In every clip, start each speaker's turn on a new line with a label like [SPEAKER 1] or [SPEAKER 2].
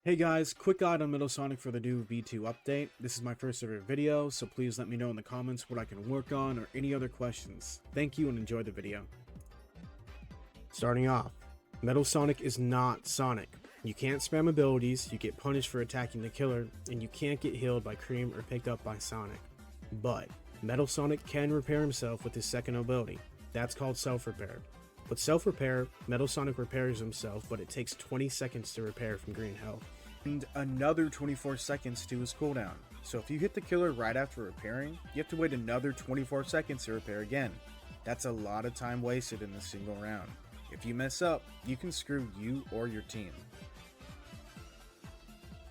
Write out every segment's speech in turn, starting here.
[SPEAKER 1] Hey guys, quick guide on Metal Sonic for the new v2 update. This is my first ever video, so please let me know in the comments what I can work on or any other questions. Thank you and enjoy the video. Starting off, Metal Sonic is not Sonic. You can't spam abilities, you get punished for attacking the killer, and you can't get healed by Cream or picked up by Sonic. But Metal Sonic can repair himself with his second ability. That's called self-repair. With self-repair, Metal Sonic repairs himself, but it takes 20 seconds to repair from green health, and another 24 seconds to his cooldown. So if you hit the killer right after repairing, you have to wait another 24 seconds to repair again. That's a lot of time wasted in a single round. If you mess up, you can screw you or your team.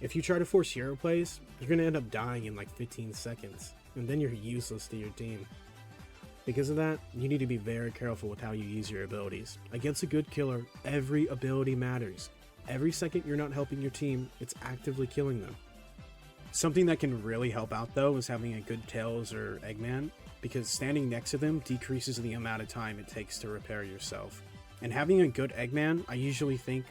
[SPEAKER 1] If you try to force hero plays, you're going to end up dying in like 15 seconds, and then you're useless to your team. Because of that, you need to be very careful with how you use your abilities. Against a good killer, every ability matters. Every second you're not helping your team, it's actively killing them. Something that can really help out though is having a good Tails or Eggman, because standing next to them decreases the amount of time it takes to repair yourself. And having a good Eggman, I usually think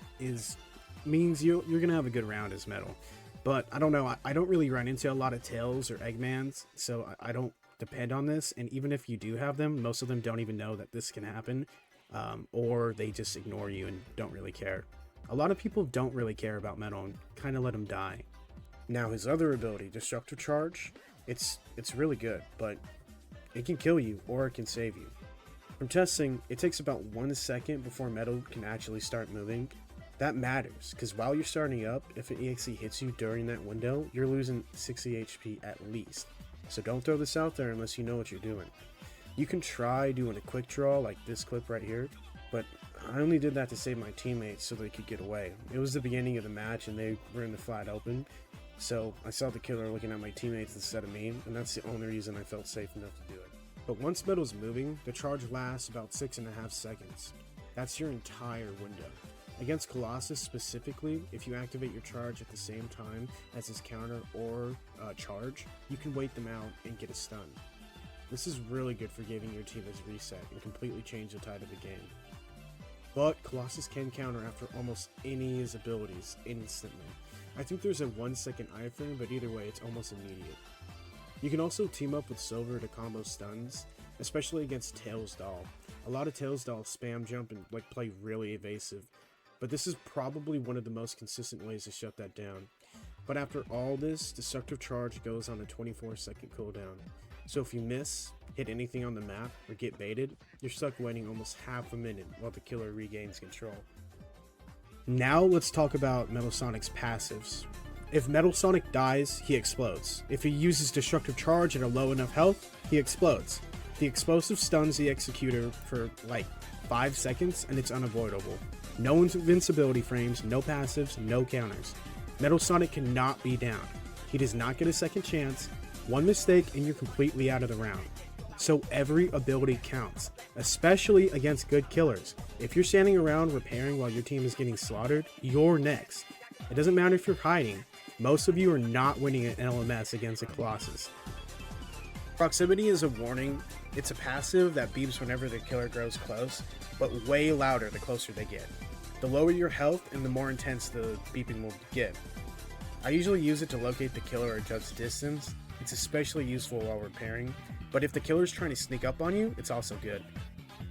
[SPEAKER 1] means you're gonna have a good round as Metal. But I don't know, I don't really run into a lot of Tails or Eggmans, so I don't depend on this, and even if you do have them, most of them don't even know that this can happen, or they just ignore you and don't really care. A lot of people don't really care about Metal and kind of let him die. Now his other ability, Destructor Charge, it's really good, but it can kill you or it can save you. From testing, it takes about 1 second before Metal can actually start moving. That matters, because while you're starting up, if an EXE hits you during that window, you're losing 60 HP at least. So don't throw this out there unless you know what you're doing. You can try doing a quick draw like this clip right here, but I only did that to save my teammates so they could get away. It was the beginning of the match and they were in the flat open, so I saw the killer looking at my teammates instead of me, and that's the only reason I felt safe enough to do it. But once Metal's moving, the charge lasts about 6.5 seconds. That's your entire window. Against Colossus specifically, if you activate your charge at the same time as his counter or charge, you can wait them out and get a stun. This is really good for giving your team his reset and completely change the tide of the game. But Colossus can counter after almost any of his abilities instantly. I think there's a 1 second iframe, but either way it's almost immediate. You can also team up with Silver to combo stuns, especially against Tails Doll. A lot of Tails Doll spam jump and play really evasive, but this is probably one of the most consistent ways to shut that down. But after all this, Destructive Charge goes on a 24-second cooldown. So if you miss, hit anything on the map, or get baited, you're stuck waiting almost half a minute while the killer regains control. Now let's talk about Metal Sonic's passives. If Metal Sonic dies, he explodes. If he uses Destructive Charge at a low enough health, he explodes. The explosive stuns the Executor for like 5 seconds and it's unavoidable. No invincibility frames, no passives, no counters. Metal Sonic cannot be down. He does not get a second chance. One mistake and you're completely out of the round. So every ability counts, especially against good killers. If you're standing around repairing while your team is getting slaughtered, you're next. It doesn't matter if you're hiding. Most of you are not winning an LMS against a Colossus. Proximity is a warning. It's a passive that beeps whenever the killer grows close, but way louder the closer they get. The lower your health and the more intense the beeping will get. I usually use it to locate the killer or judge distance. It's especially useful while repairing, but if the killer's trying to sneak up on you, it's also good.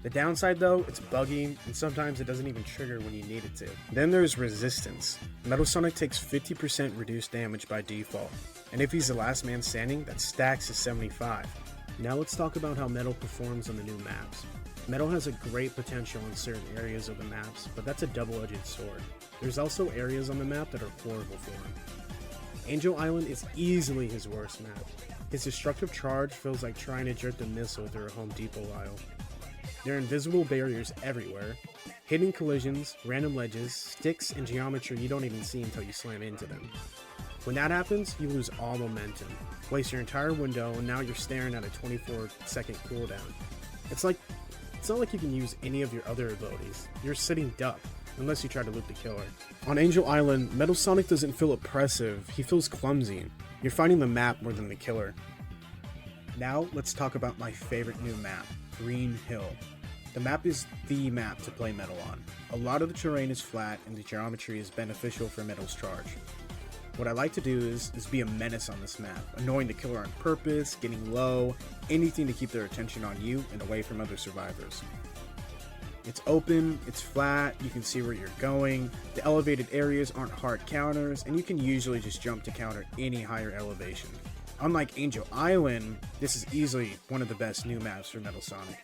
[SPEAKER 1] The downside though, it's buggy, and sometimes it doesn't even trigger when you need it to. Then there's resistance. Metal Sonic takes 50% reduced damage by default, and if he's the last man standing, that stacks to 75. Now let's talk about how Metal performs on the new maps. Metal has a great potential in certain areas of the maps, but that's a double-edged sword. There's also areas on the map that are horrible for him. Angel Island is easily his worst map. His Destructive Charge feels like trying to jerk a missile through a Home Depot aisle. There are invisible barriers everywhere, hidden collisions, random ledges, sticks, and geometry you don't even see until you slam into them. When that happens, you lose all momentum, waste your entire window, and now you're staring at a 24-second cooldown. It's not like you can use any of your other abilities. You're sitting duck, unless you try to loop the killer. On Angel Island, Metal Sonic doesn't feel oppressive, he feels clumsy. You're fighting the map more than the killer. Now, let's talk about my favorite new map, Green Hill. The map is the map to play Metal on. A lot of the terrain is flat and the geometry is beneficial for Metal's charge. What I like to do is be a menace on this map, annoying the killer on purpose, getting low, anything to keep their attention on you and away from other survivors. It's open, it's flat, you can see where you're going, the elevated areas aren't hard counters, and you can usually just jump to counter any higher elevation. Unlike Angel Island, this is easily one of the best new maps for Metal Sonic.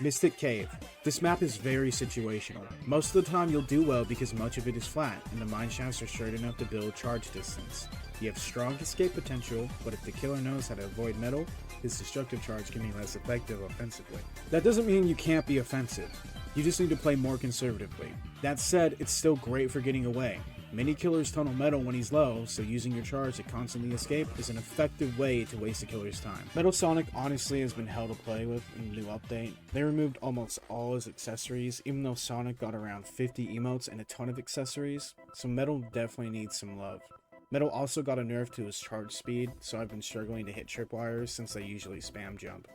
[SPEAKER 1] Mystic Cave. This map is very situational. Most of the time you'll do well because much of it is flat, and the mine shafts are straight enough to build charge distance. You have strong escape potential, but if the killer knows how to avoid metal, his destructive charge can be less effective offensively. That doesn't mean you can't be offensive. You just need to play more conservatively. That said, it's still great for getting away. Many killers tunnel metal when he's low, so using your charge to constantly escape is an effective way to waste a killer's time. Metal Sonic honestly has been hell to play with in the new update. They removed almost all his accessories, even though Sonic got around 50 emotes and a ton of accessories, so Metal definitely needs some love. Metal also got a nerf to his charge speed, so I've been struggling to hit tripwires since I usually spam jump.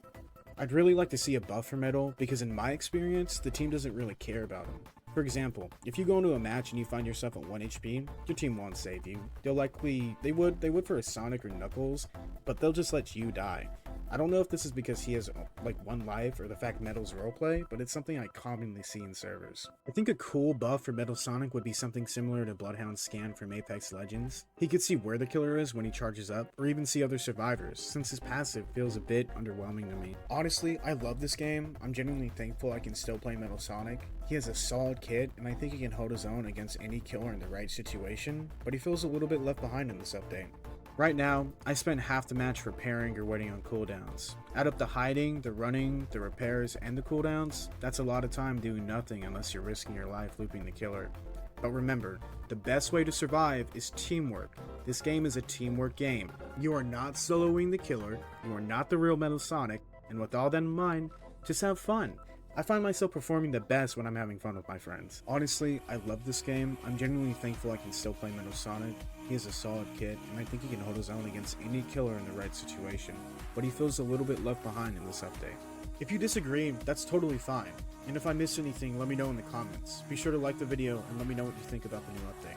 [SPEAKER 1] I'd really like to see a buff for Metal, because in my experience, the team doesn't really care about him. For example, if you go into a match and you find yourself at 1 HP, your team won't save you. They would for a Sonic or Knuckles, but they'll just let you die. I don't know if this is because he has like 1 life or the fact Metal's roleplay, but it's something I commonly see in servers. I think a cool buff for Metal Sonic would be something similar to Bloodhound's scan from Apex Legends. He could see where the killer is when he charges up, or even see other survivors, since his passive feels a bit underwhelming to me. Honestly, I love this game. I'm genuinely thankful I can still play Metal Sonic. He has a solid kit, and I think he can hold his own against any killer in the right situation, but he feels a little bit left behind in this update. Right now, I spend half the match preparing or waiting on cooldowns. Add up the hiding, the running, the repairs, and the cooldowns, that's a lot of time doing nothing unless you're risking your life looping the killer. But remember, the best way to survive is teamwork. This game is a teamwork game. You are not soloing the killer, you are not the real Metal Sonic, and with all that in mind, just have fun. I find myself performing the best when I'm having fun with my friends. Honestly, I love this game. I'm genuinely thankful I can still play Metal Sonic. He is a solid kid, and I think he can hold his own against any killer in the right situation, but he feels a little bit left behind in this update. If you disagree, that's totally fine, and if I missed anything, let me know in the comments. Be sure to like the video and let me know what you think about the new update.